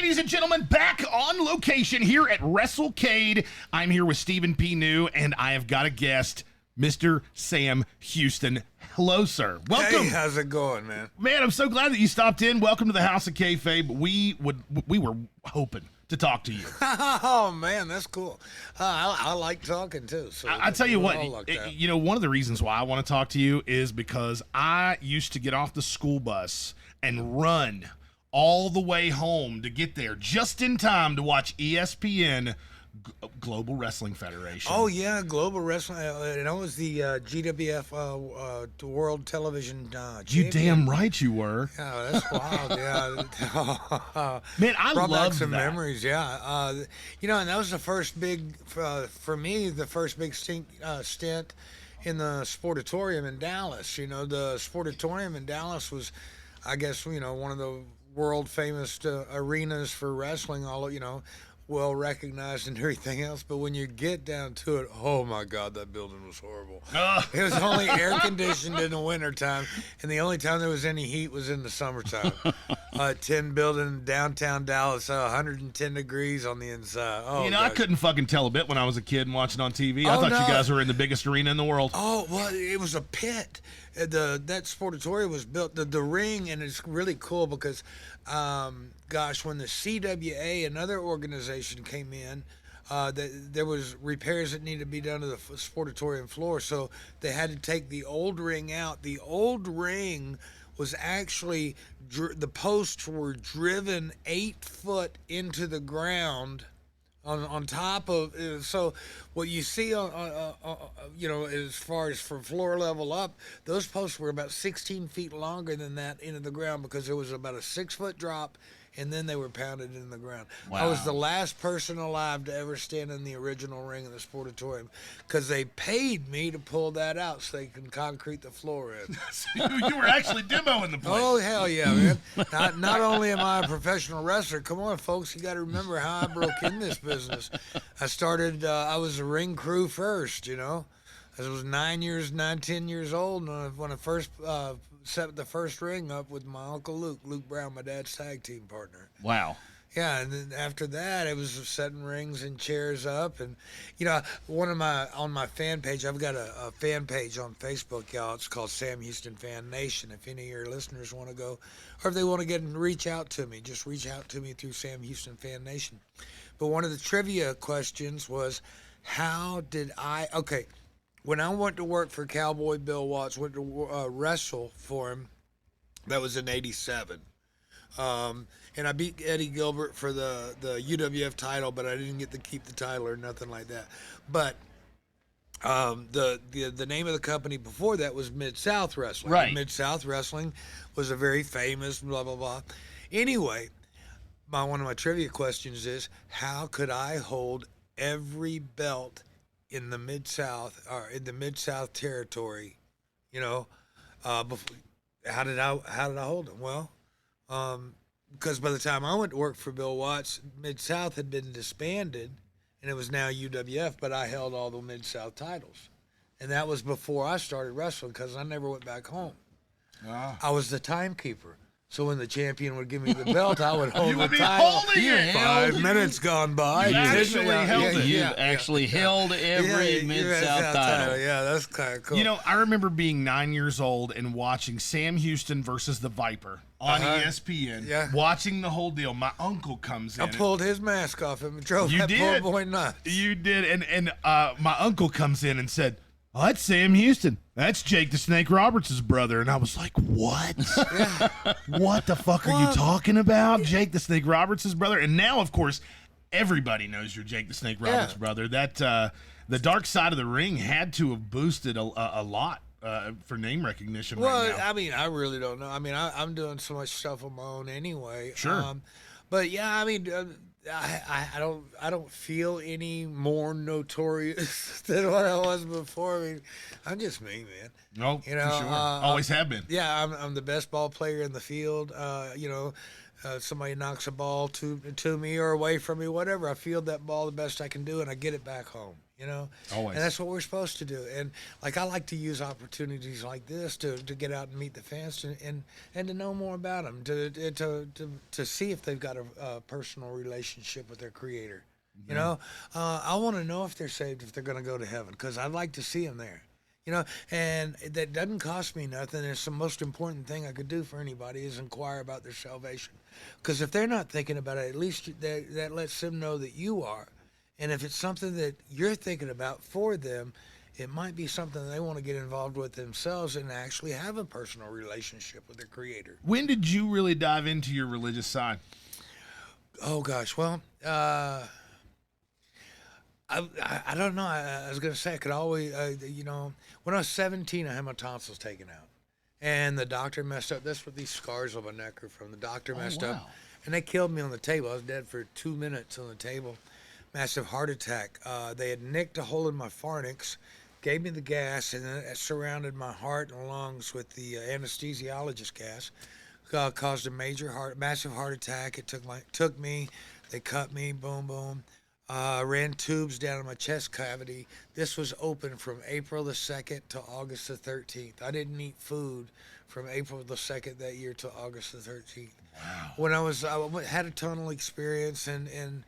ladies and gentlemen, back on location here at Wrestlecade. I'm here with Stephen P. New, and I have got a guest, Mr. Sam Houston. Hello, sir. Welcome. Hey, how's it going, man? Man, I'm so glad that you stopped in. Welcome to the House of Kayfabe. We were hoping to talk to you. Oh, man, that's cool. I like talking, too. So I tell you what, like you know, one of the reasons why I want to talk to you is because I used to get off the school bus and run all the way home to get there just in time to watch ESPN Global Wrestling Federation. Oh, yeah, Global Wrestling. And I was the GWF World Television You champion. damn right you were. Yeah, that's wild, yeah. Man, I Brought back love some that. memories, yeah. You know, and that was the first big, for me, the first big stint in the Sportatorium in Dallas. You know, the Sportatorium in Dallas was, I guess, you know, one of the world famous arenas for wrestling, all, you know, well recognized and everything else, but when you get down to it, oh my God, that building was horrible. It was only air conditioned in the wintertime, and the only time there was any heat was in the summertime. 10 building downtown Dallas, 110 degrees on the inside. Oh, you know, God. I couldn't fucking tell a bit when I was a kid and watching on TV. I Oh, thought no. you guys were in the biggest arena in the world. Oh, well, it was a pit. That Sportatorium was built, the ring, and it's really cool because, gosh, when the CWA, another organization, came in, there was repairs that needed to be done to the Sportatorium floor, so they had to take the old ring out. The old ring was actually, the posts were driven 8 foot into the ground. On top of, so what you see on you know, as far as from floor level up, those posts were about 16 feet longer than that into the ground because there was about a 6 foot drop, and then they were pounded in the ground. Wow. I was the last person alive to ever stand in the original ring in the Sportatorium because they paid me to pull that out so they can concrete the floor in. You were actually demoing the place. Oh, hell yeah, man. Not only am I a professional wrestler, come on, folks, you got to remember how I broke in this business. I was a ring crew first, you know. I was 10 years old when I first set the first ring up with my Uncle Luke Brown, my dad's tag team partner. Wow. Yeah, and then after that, it was setting rings and chairs up, and you know, on my fan page, I've got a fan page on Facebook, y'all. It's called Sam Houston Fan Nation. If any of your listeners want to go, or if they want to get and reach out to me, just reach out to me through Sam Houston Fan Nation. But one of the trivia questions was, when I went to work for Cowboy Bill Watts, went to wrestle for him, that was in '87. And I beat Eddie Gilbert for the UWF title, but I didn't get to keep the title or nothing like that. But the name of the company before that was Mid-South Wrestling. Right. Mid-South Wrestling was a very famous blah, blah, blah. Anyway, one of my trivia questions is, how could I hold every belt in the Mid-South, or in the Mid-South territory, you know, before, how did I hold them? Well, because by the time I went to work for Bill Watts, Mid-South had been disbanded, and it was now UWF, but I held all the Mid-South titles. And that was before I started wrestling, because I never went back home. I was the timekeeper. So when the champion would give me the belt, I would hold the title. Holding it. 5 minutes gone by. You actually held it. You've actually held every Mid-South title. Yeah, that's kind of cool. You know, I remember being 9 years old and watching Sam Houston versus the Viper on ESPN. Yeah. Watching the whole deal. My uncle comes in. I pulled his mask off him and drove You that did. poor boy nuts. You did, and my uncle comes in and said, "Oh, that's Sam Houston. That's Jake the Snake Roberts' brother." And I was like, "What? What the fuck are you talking about? Jake the Snake Roberts' brother?" And now, of course, everybody knows you're Jake the Snake Roberts' brother. That the dark side of the ring had to have boosted a lot for name recognition right now. I mean, I really don't know. I mean, I'm doing so much stuff on my own anyway. Sure. But yeah, I mean, I don't feel any more notorious than what I was before. I mean, I'm just me, man. No, You know, for sure. Always have been. Yeah, I'm the best ball player in the field. You know, somebody knocks a ball to me or away from me, whatever. I field that ball the best I can do, and I get it back home. Always. And that's what we're supposed to do. And like I like to use opportunities like this to get out and meet the fans and to know more about them, to see if they've got a personal relationship with their creator. I want to know if they're saved, if they're going to go to heaven, because I'd like to see them there. And that doesn't cost me nothing. It's the most important thing I could do for anybody is inquire about their salvation. Because if they're not thinking about it, at least that lets them know that you are. And if it's something that you're thinking about for them, it might be something they want to get involved with themselves and actually have a personal relationship with their creator. When did you really dive into your religious side? Oh, gosh. Well, I don't know. I was going to say I could always, when I was 17, I had my tonsils taken out. And the doctor messed up. That's what these scars on my neck are from. The doctor messed up. And they killed me on the table. I was dead for 2 minutes on the table. Massive heart attack. They had nicked a hole in my pharynx, gave me the gas, and then it surrounded my heart and lungs with the anesthesiologist gas. Caused a massive heart attack. It took me. They cut me. Boom, boom. Ran tubes down in my chest cavity. This was open from April the 2nd to August the 13th. I didn't eat food from April the 2nd that year to August the 13th. Wow. When I had a tunnel experience and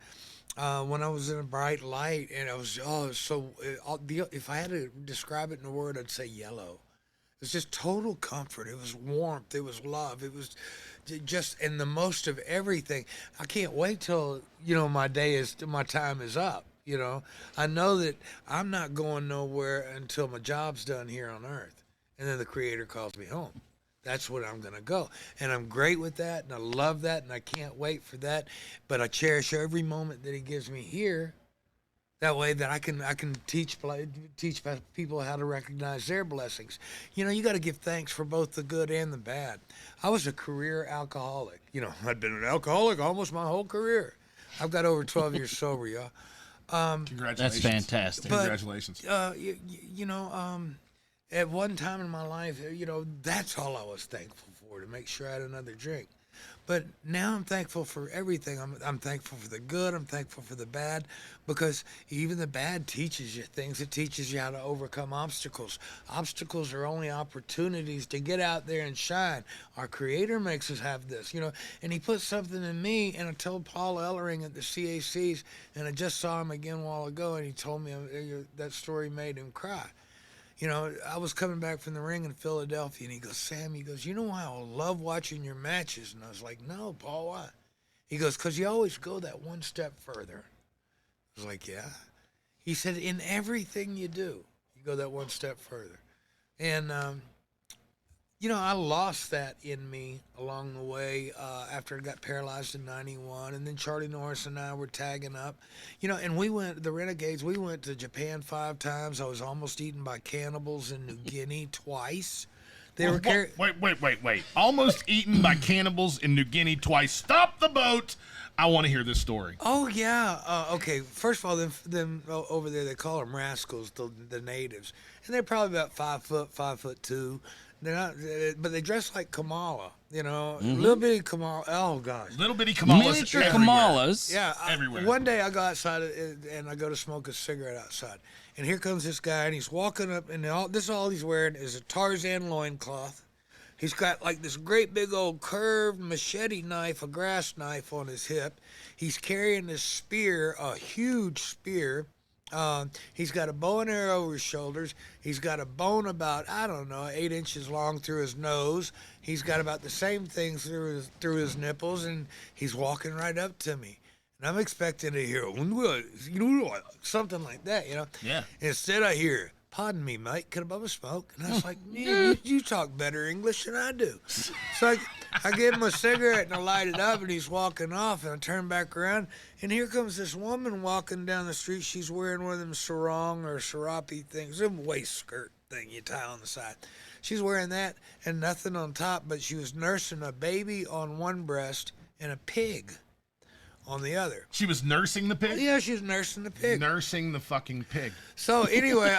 when I was in a bright light, and if I had to describe it in a word, I'd say yellow. It was just total comfort. It was warmth. It was love. It was just in the most of everything. I can't wait till, my time is up. I know that I'm not going nowhere until my job's done here on earth. And then the Creator calls me home. That's when I'm going to go. And I'm great with that, and I love that, and I can't wait for that. But I cherish every moment that He gives me here. That way that I can teach people how to recognize their blessings. You got to give thanks for both the good and the bad. I was a career alcoholic. I'd been an alcoholic almost my whole career. I've got over 12 years sober, y'all. Congratulations. That's fantastic. But, Congratulations. At one time in my life, that's all I was thankful for, to make sure I had another drink. But now I'm thankful for everything. I'm thankful for the good. I'm thankful for the bad, because even the bad teaches you things. It teaches you how to overcome obstacles. Obstacles are only opportunities to get out there and shine. Our Creator makes us have this, and He put something in me. And I told Paul Ellering at the CACs, and I just saw him again a while ago, and he told me that story made him cry. I was coming back from the ring in Philadelphia, and he goes, Sam, you know why I love watching your matches? And I was like, no, Paul, why? He goes, because you always go that one step further. I was like, yeah. He said, in everything you do, you go that one step further. And, I lost that in me along the way after I got paralyzed in 91. And then Charlie Norris and I were tagging up. And the Renegades, we went to Japan 5 times. I was almost eaten by cannibals in New Guinea twice. They were Wait. Almost eaten by cannibals in New Guinea twice. Stop the boat. I want to hear this story. Oh, yeah. Okay, first of all, them over there, they call them rascals, the natives. And they're probably about 5 foot, 5'2". They're not, but they dress like Kamala, little bitty Kamala. Oh gosh, Little bitty Kamalas. Miniature everywhere. Kamalas. Yeah, everywhere. One day I go outside and I go to smoke a cigarette outside, and here comes this guy, and he's walking up, and all he's wearing is a Tarzan loincloth. He's got like this great big old curved machete knife, a grass knife on his hip. He's carrying this spear, a huge spear. He's got a bow and arrow over his shoulders. He's got a bone about, 8 inches long through his nose. He's got about the same thing through his nipples, and he's walking right up to me. And I'm expecting to hear, something like that, Yeah. Instead I hear, pardon me, mate, can I bum a smoke? And I was like, man, you talk better English than I do. So I give him a cigarette, and I light it up, and he's walking off, and I turn back around, and here comes this woman walking down the street. She's wearing one of them sarong or serape things, a waist skirt thing you tie on the side. She's wearing that and nothing on top, but she was nursing a baby on one breast and a pig on the other. She was nursing the pig? Yeah, she was nursing the pig. Nursing the fucking pig. So anyway,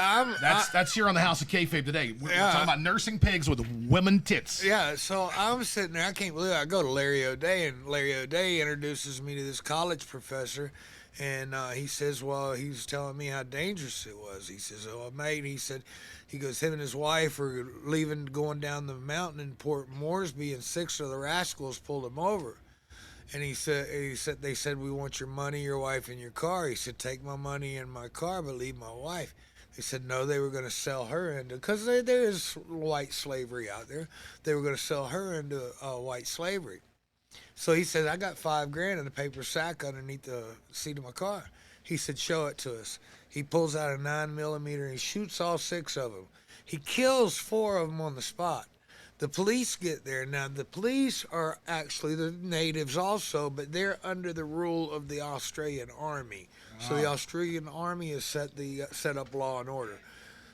That's here on the House of Kayfabe today. We're Yeah. talking about nursing pigs with women tits. Yeah, so I'm sitting there. I can't believe it. I go to Larry O'Day, and Larry O'Day introduces me to this college professor. And he says, well, he was telling me how dangerous it was. He says, oh, mate, he goes, him and his wife are going down the mountain in Port Moresby, and 6 of the rascals pulled him over. And they said, we want your money, your wife, and your car. He said, take my money and my car, but leave my wife. They said, no, they were going to sell her into, because there is white slavery out there. They were going to sell her into white slavery. So he said, I got $5,000 in a paper sack underneath the seat of my car. He said, show it to us. He pulls out a 9mm and he shoots all 6 of them. He kills 4 of them on the spot. The police get there. Now, the police are actually the natives also, but they're under the rule of the Australian Army. Wow. So the Australian Army has set up law and order.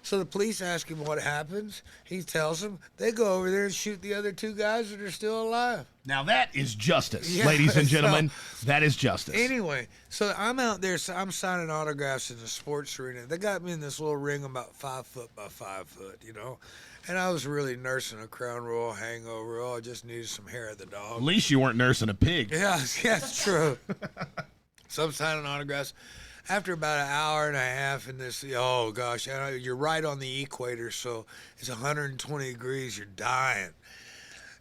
So the police ask him what happens. He tells them. They go over there and shoot the other 2 guys that are still alive. Now that is justice, ladies and gentlemen. That is justice. Anyway, so I'm out there. So I'm signing autographs in the sports arena. They got me in this little ring about 5 foot by 5 foot, And I was really nursing a Crown Royal hangover. Oh, I just needed some hair of the dog. At least you weren't nursing a pig. Yeah, it's true. So I'm signing autographs. After about an hour and a half in this, oh gosh, you're right on the equator, so it's 120 degrees, you're dying.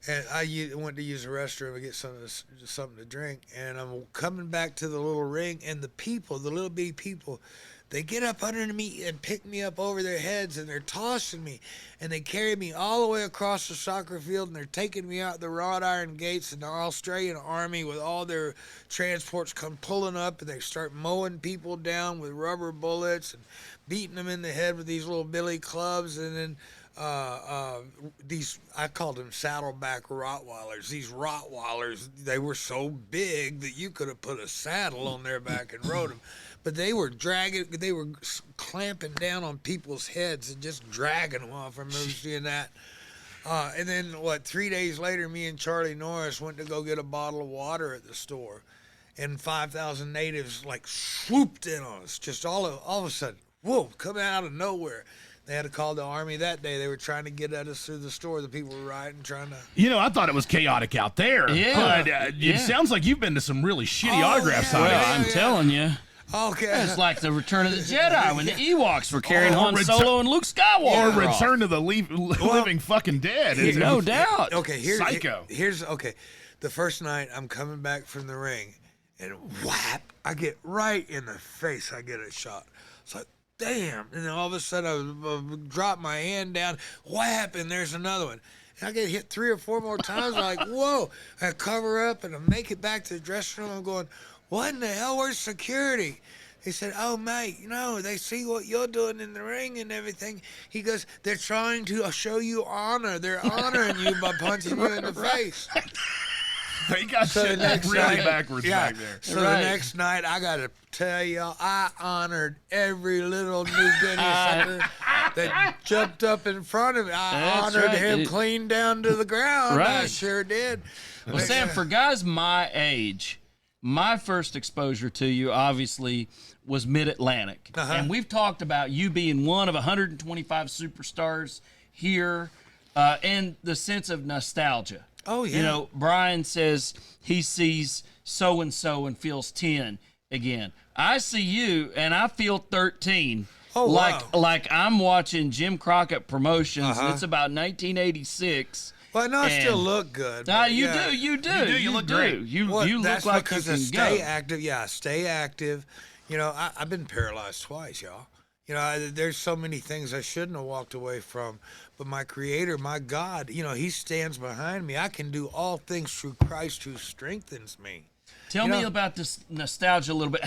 And I went to use the restroom to get something to drink, and I'm coming back to the little ring, and the little bitty people, they get up under me and pick me up over their heads, and they're tossing me, and they carry me all the way across the soccer field, and they're taking me out the wrought iron gates, and the Australian Army with all their transports come pulling up, and they start mowing people down with rubber bullets and beating them in the head with these little billy clubs, and then I called them saddleback Rottweilers. These Rottweilers, they were so big that you could have put a saddle on their back and rode them. But they were clamping down on people's heads and just dragging them off. I remember seeing that. And then, 3 days later, me and Charlie Norris went to go get a bottle of water at the store. And 5,000 natives, swooped in on us. Just all of a sudden, whoa, coming out of nowhere. They had to call the Army that day. They were trying to get at us through the store. The people were rioting, trying to... I thought it was chaotic out there. Yeah. But it sounds like you've been to some really shitty autograph signings. Well, I'm telling you. Okay. It's like the Return of the Jedi when the Ewoks were carrying Han Solo and Luke Skywalker. Or Return to the Living Fucking Dead. No doubt. Okay, Psycho. Here's the first night I'm coming back from the ring, and whap, I get right in the face. I get a shot. It's like, damn. And then all of a sudden I drop my hand down, whap, and there's another one. And I get hit 3 or 4 more times. I'm like, whoa. I cover up and I make it back to the dressing room. I'm going, what in the hell? Where's security? He said, oh, mate, they see what you're doing in the ring and everything. He goes, they're trying to show you honor. They're honoring you by punching you in the face. They got shit really backwards back there. So the next night, I got to tell y'all, I honored every little New Guinea sucker that jumped up in front of me. I honored him clean down to the ground. Right. I sure did. Well, Sam, for guys my age, my first exposure to you, obviously, was Mid-Atlantic. And we've talked about you being one of 125 superstars here and the sense of nostalgia. Oh, yeah. Brian says he sees so-and-so and feels 10 again. I see you, and I feel 13. Oh, like I'm watching Jim Crockett Promotions. It's about 1986. Well, no, I still look good. You do. You look great. You look like you can stay active. Yeah, stay active. I've been paralyzed twice, y'all. There's so many things I shouldn't have walked away from, but my Creator, my God, He stands behind me. I can do all things through Christ who strengthens me. Tell me about this nostalgia a little bit.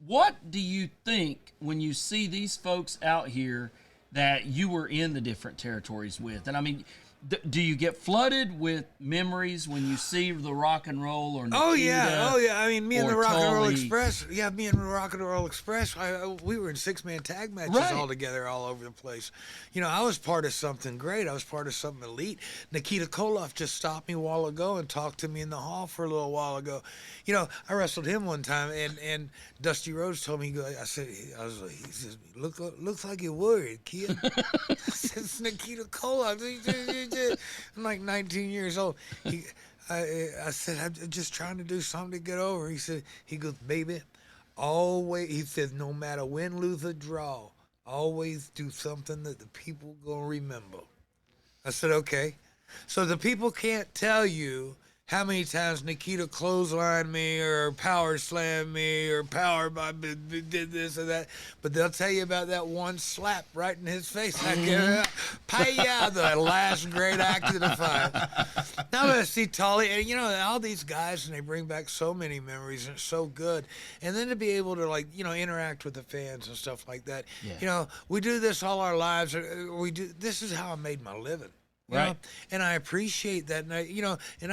What do you think when you see these folks out here that you were in the different territories with? And I mean, do you get flooded with memories when you see the Rock and Roll or Nikita? Oh yeah. I mean, me and the Rock and Roll Tully? Express. Yeah, me and the Rock and Roll Express. We were in 6-man tag matches Right. all together, all over the place. You know, I was part of something great. I was part of something elite. Nikita Koloff just stopped me a while ago and talked to me in the hall for a little while ago. You know, I wrestled him one time, and Dusty Rhodes told me, I was like, he says, looks like you're worried, kid. I said, it's Nikita Koloff. I'm like 19 years old. I said, I'm just trying to do something to get over. He goes, baby, always, he said, no matter win, lose, or draw, always do something that the people gonna remember. I said, okay. So the people can't tell you how many times Nikita clotheslined me or power slammed me or did this or that, but they'll tell you about that one slap right in his face. I get Paya, the last great act of the fight. Now I'm gonna see Tully, and you know all these guys, and they bring back so many memories, and it's so good. And then to be able to interact with the fans and stuff like that. Yeah. You know, we do this all our lives. This is how I made my living. You know? And I appreciate that. And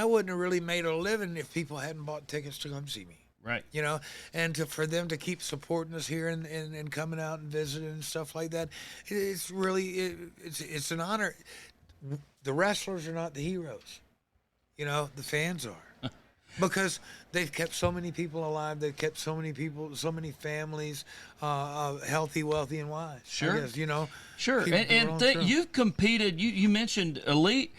I wouldn't have really made a living if people hadn't bought tickets to come see me. Right. You know, and for them to keep supporting us here and coming out and visiting and stuff like that, it's really, it's an honor. The wrestlers are not the heroes. You know, the fans are. Because they've kept so many people alive. They've kept so many people, so many families healthy, wealthy, and wise. Sure. I guess, you know. Sure. You've competed, you mentioned Elite,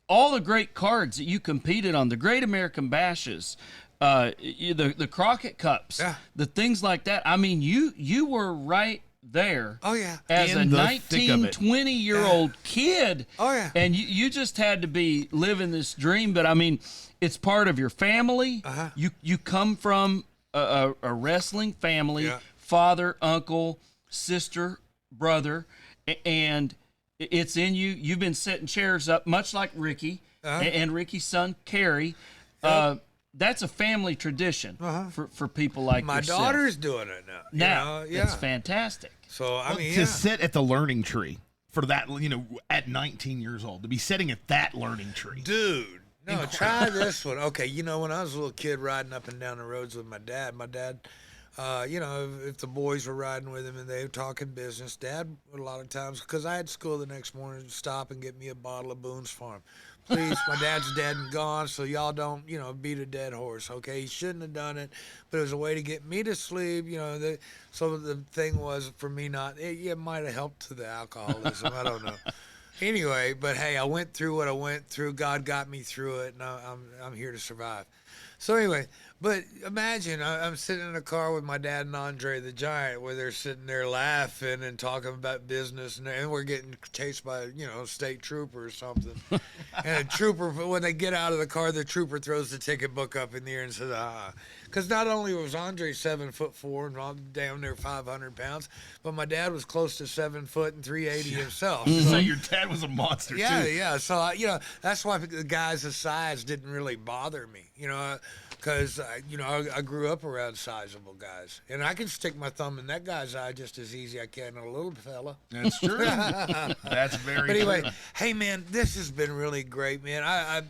all the great cards that you competed on, the Great American Bashes, the Crockett Cups, the things like that. I mean, you were right there. Oh, yeah. As a 19, 20-year-old kid. Oh, yeah. And you just had to be living this dream. But, I mean, it's part of your family. Uh-huh. You come from a wrestling family, father, uncle, sister, brother, and it's in you. You've been setting chairs up, much like Ricky and Ricky's son, Kerry. That's a family tradition for people like my yourself. daughter's doing it now. That's fantastic. So I mean, to sit at the learning tree for that, at 19 years old, to be sitting at that learning tree, dude. No, try this one. Okay, when I was a little kid riding up and down the roads with my dad, if the boys were riding with him and they were talking business, Dad would a lot of times, because I had school the next morning, stop and get me a bottle of Boone's Farm. Please, my dad's dead and gone, so y'all don't, beat a dead horse, okay? He shouldn't have done it, but it was a way to get me to sleep, so the thing was for me it might have helped to the alcoholism, I don't know. Anyway, but hey, I went through what I went through. God got me through it, and I'm here to survive. So anyway, but imagine I'm sitting in a car with my dad and Andre the Giant, where they're sitting there laughing and talking about business, and we're getting chased by a state trooper or something. And a trooper, when they get out of the car, the trooper throws the ticket book up in the air and says, because not only was Andre 7'4" and damn near 500 pounds, but my dad was close to 7 foot and 380 himself. So your dad was a monster too. Yeah. So that's why the guys of size didn't really bother me. Because I grew up around sizable guys, and I can stick my thumb in that guy's eye just as easy as I can in a little fella. That's true. That's very. But anyway, true. hey man, this has been really great, man. I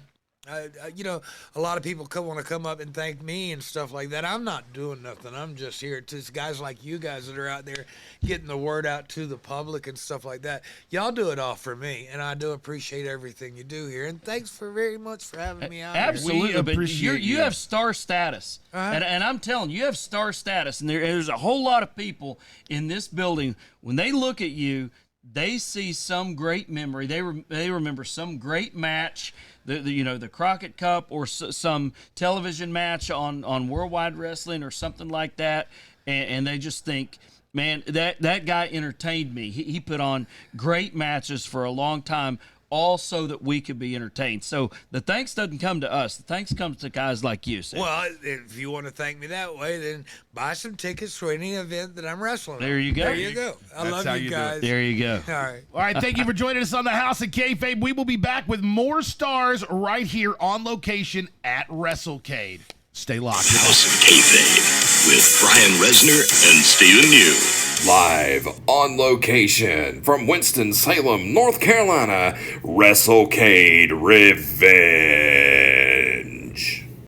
a lot of people want to come up and thank me and stuff like that. I'm not doing nothing. I'm just here. It's guys like you guys that are out there getting the word out to the public and stuff like that. Y'all do it all for me, and I do appreciate everything you do here. And thanks very much for having me out. Absolutely, We but appreciate you you. have star status, and I'm telling you have star status, and there's a whole lot of people in this building. When they look at you, they see some great memory. They remember some great match, the Crockett Cup, or some television match on Worldwide Wrestling or something like that, and they just think, man, that guy entertained me. He put on great matches for a long time, all so that we could be entertained. So the thanks doesn't come to us. The thanks comes to guys like you, Sam. Well, if you want to thank me that way, then buy some tickets for any event that I'm wrestling. There you go. There you go. I love you guys. There you go. All right. All right, thank you for joining us on the House of Kayfabe. We will be back with more stars right here on location at Wrestlecade. Stay locked. House of Kayfabe with Brian Reznor and Stephen P. Live on location from Winston-Salem, North Carolina, Wrestlecade Revenge.